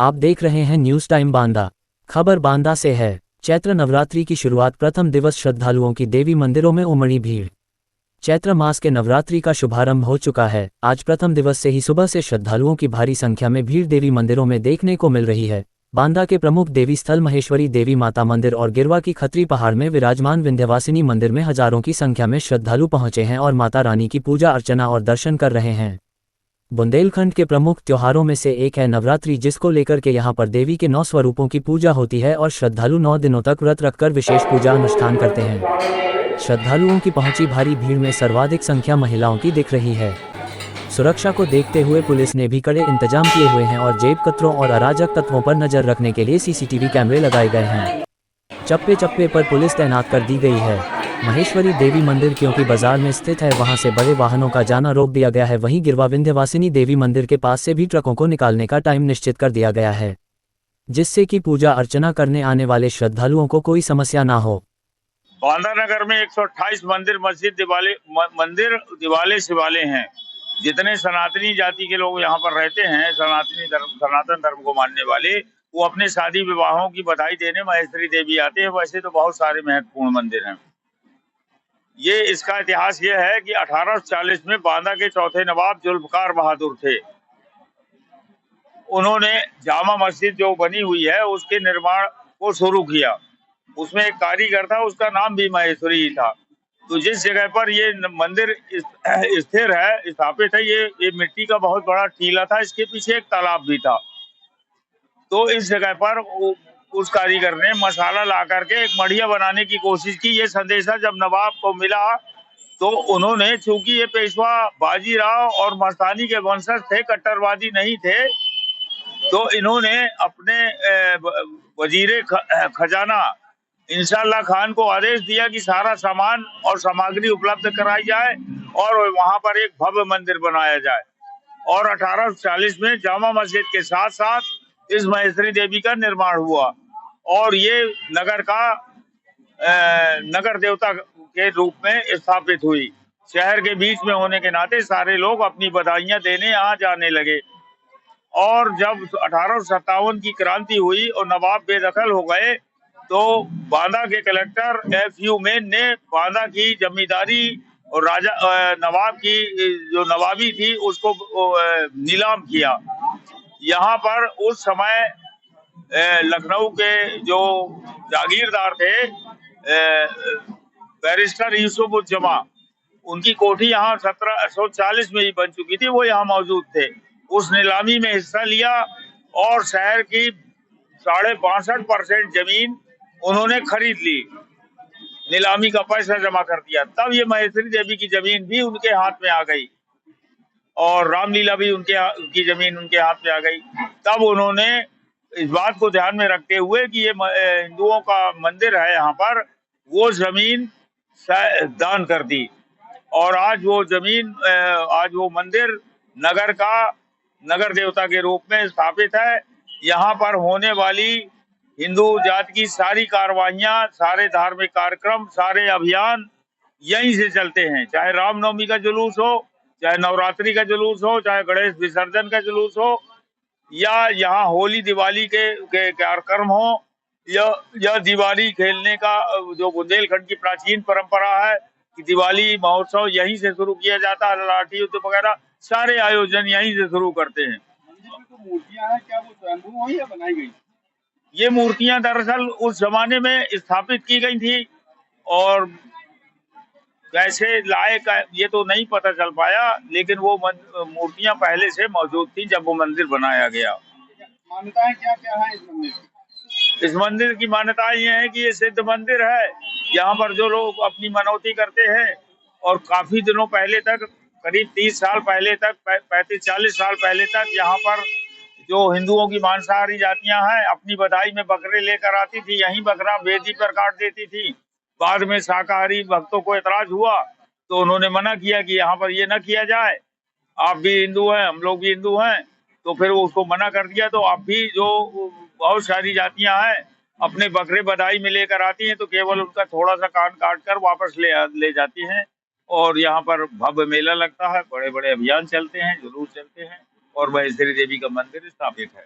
आप देख रहे हैं न्यूज़ टाइम बांदा। खबर बांदा से है। चैत्र नवरात्रि की शुरुआत प्रथम दिवस श्रद्धालुओं की देवी मंदिरों में उमड़ी भीड़। चैत्र मास के नवरात्रि का शुभारंभ हो चुका है। आज प्रथम दिवस से ही सुबह से श्रद्धालुओं की भारी संख्या में भीड़ देवी मंदिरों में देखने को मिल रही है। बांदा के प्रमुख देवी स्थल महेश्वरी देवी माता मंदिर और गिरवा की खत्री पहाड़ में विराजमान विंध्यवासिनी मंदिर में हजारों की संख्या में श्रद्धालु पहुंचे हैं और माता रानी की पूजा अर्चना और दर्शन कर रहे हैं। बुंदेलखंड के प्रमुख त्योहारों में से एक है नवरात्रि, जिसको लेकर के यहाँ पर देवी के 9 स्वरूपों की पूजा होती है और श्रद्धालु 9 दिनों तक व्रत रखकर विशेष पूजा अनुष्ठान करते हैं। श्रद्धालुओं की पहुंची भारी भीड़ में सर्वाधिक संख्या महिलाओं की दिख रही है। सुरक्षा को देखते हुए पुलिस ने भी कड़े इंतजाम किए हुए हैं और जेब कतरों और अराजक तत्वों पर नजर रखने के लिए सीसीटीवी कैमरे लगाए गए हैं। चप्पे चप्पे पर पुलिस तैनात कर दी गई है। महेश्वरी देवी मंदिर क्योंकि बाजार में स्थित है, वहां से बड़े वाहनों का जाना रोक दिया गया है। वहीं गिरवा विंध्यवासिनी देवी मंदिर के पास से भी ट्रकों को निकालने का टाइम निश्चित कर दिया गया है, जिससे कि पूजा अर्चना करने आने वाले श्रद्धालुओं को कोई समस्या ना हो। बांदा नगर में 128 मंदिर, मस्जिद, दिवाले शिवालय हैं। जितने सनातनी जाति के लोग यहाँ पर रहते हैं, सनातन धर्म को मानने वाले, वो अपने शादी विवाहों की बधाई देने महेश्वरी देवी आते हैं। वैसे तो बहुत सारे महत्वपूर्ण मंदिर हैं। ये इसका इतिहास ये है कि 1840 में बांदा के चौथे नवाब जुल्फकार बहादुर थे। उन्होंने जामा मस्जिद जो बनी हुई है उसके निर्माण को शुरू किया। उसमें एक कारीगर था, उसका नाम भी महेश्वरी ही था। तो जिस जगह पर ये मंदिर स्थिर है, स्थापित है, ये मिट्टी का बहुत बड़ा टीला था। इसके पीछे एक तालाब भी था। तो इस जगह पर उस कारीगर ने मसाला ला करके एक मढ़िया बनाने की कोशिश की। ये संदेशा जब नवाब को मिला तो उन्होंने, चूंकि ये पेशवा बाजीराव और मस्तानी के वंशज थे, कट्टरवादी नहीं थे, तो इन्होंने अपने वजीरे खजाना इंशाअल्लाह खान को आदेश दिया कि सारा सामान और सामग्री उपलब्ध कराई जाए और वहां पर एक भव्य मंदिर बनाया जाए। और 1840 में जामा मस्जिद के साथ साथ इस महेश्वरी देवी का निर्माण हुआ और ये नगर का नगर देवता के रूप में स्थापित हुई। शहर के बीच में होने के नाते सारे लोग अपनी बधाइयां देने आ जाने लगे। और जब 1857 की क्रांति हुई और नवाब बेदखल हो गए, तो बांदा के कलेक्टर FU मेन ने बांदा की जमींदारी और नवाब की जो नवाबी थी उसको नीलाम किया। यहाँ पर उस समय लखनऊ के जो जागीरदार थे, बैरिस्टर यूसुफ-उज़-जमा, उनकी कोठी यहाँ 1740 में ही बन चुकी थी। वो यहाँ मौजूद थे। उस नीलामी में हिस्सा लिया और शहर की 65.5% जमीन उन्होंने खरीद ली। नीलामी का पैसा जमा कर दिया। तब ये महेश्वरी देवी की जमीन भी उनके हाथ में आ गई और रामलीला भी उनकी जमीन उनके हाथ में आ गई। तब उन्होंने इस बात को ध्यान में रखते हुए कि ये हिंदुओं का मंदिर है, यहाँ पर वो जमीन दान कर दी और आज वो मंदिर नगर देवता के रूप में स्थापित है। यहाँ पर होने वाली हिंदू जाति की सारी कार्रवाइयां, सारे धार्मिक कार्यक्रम, सारे अभियान यहीं से चलते हैं। चाहे रामनवमी का जुलूस हो, चाहे नवरात्रि का जुलूस हो, चाहे गणेश विसर्जन का जुलूस हो, या यहाँ होली दिवाली के कार्यक्रम हो, या दिवाली खेलने का जो बुंदेलखंड की प्राचीन परंपरा है कि दिवाली महोत्सव यहीं से शुरू किया जाता है। लाठी युद्ध वगैरह सारे आयोजन यहीं से शुरू करते हैं। मूर्तियां हैं, क्या वो स्वयंभू हुई या बनाई गई? ये मूर्तियां दरअसल उस जमाने में स्थापित की गई थी और कैसे लाए ये तो नहीं पता चल पाया, लेकिन वो मूर्तियां पहले से मौजूद थी जब वो मंदिर बनाया गया। मान्यताएं क्या क्या है इस मंदिर की? इस मंदिर की मान्यता ये है कि ये सिद्ध मंदिर है। यहाँ पर जो लोग अपनी मनौती करते हैं और काफी दिनों पहले तक, करीब 30 साल पहले तक, 35-40 साल पहले तक यहाँ पर जो हिंदुओं की मांसाहारी जातियां हैं अपनी बधाई में बकरे लेकर आती थी। यहीं बकरा वेदी पर काट देती थी। बाद में शाकाहारी भक्तों को एतराज हुआ तो उन्होंने मना किया कि यहाँ पर ये न किया जाए। आप भी हिंदू हैं, हम लोग भी हिंदू हैं, तो फिर वो उसको मना कर दिया। तो अब भी जो बहुत सारी जातियां हैं अपने बकरे बधाई में लेकर आती हैं, तो केवल उनका थोड़ा सा कान काट कर वापस ले जाती हैं। और यहाँ पर भव्य मेला लगता है, बड़े बड़े अभियान चलते हैं, जुलूस चलते हैं और महेश्वरी देवी का मंदिर स्थापित है।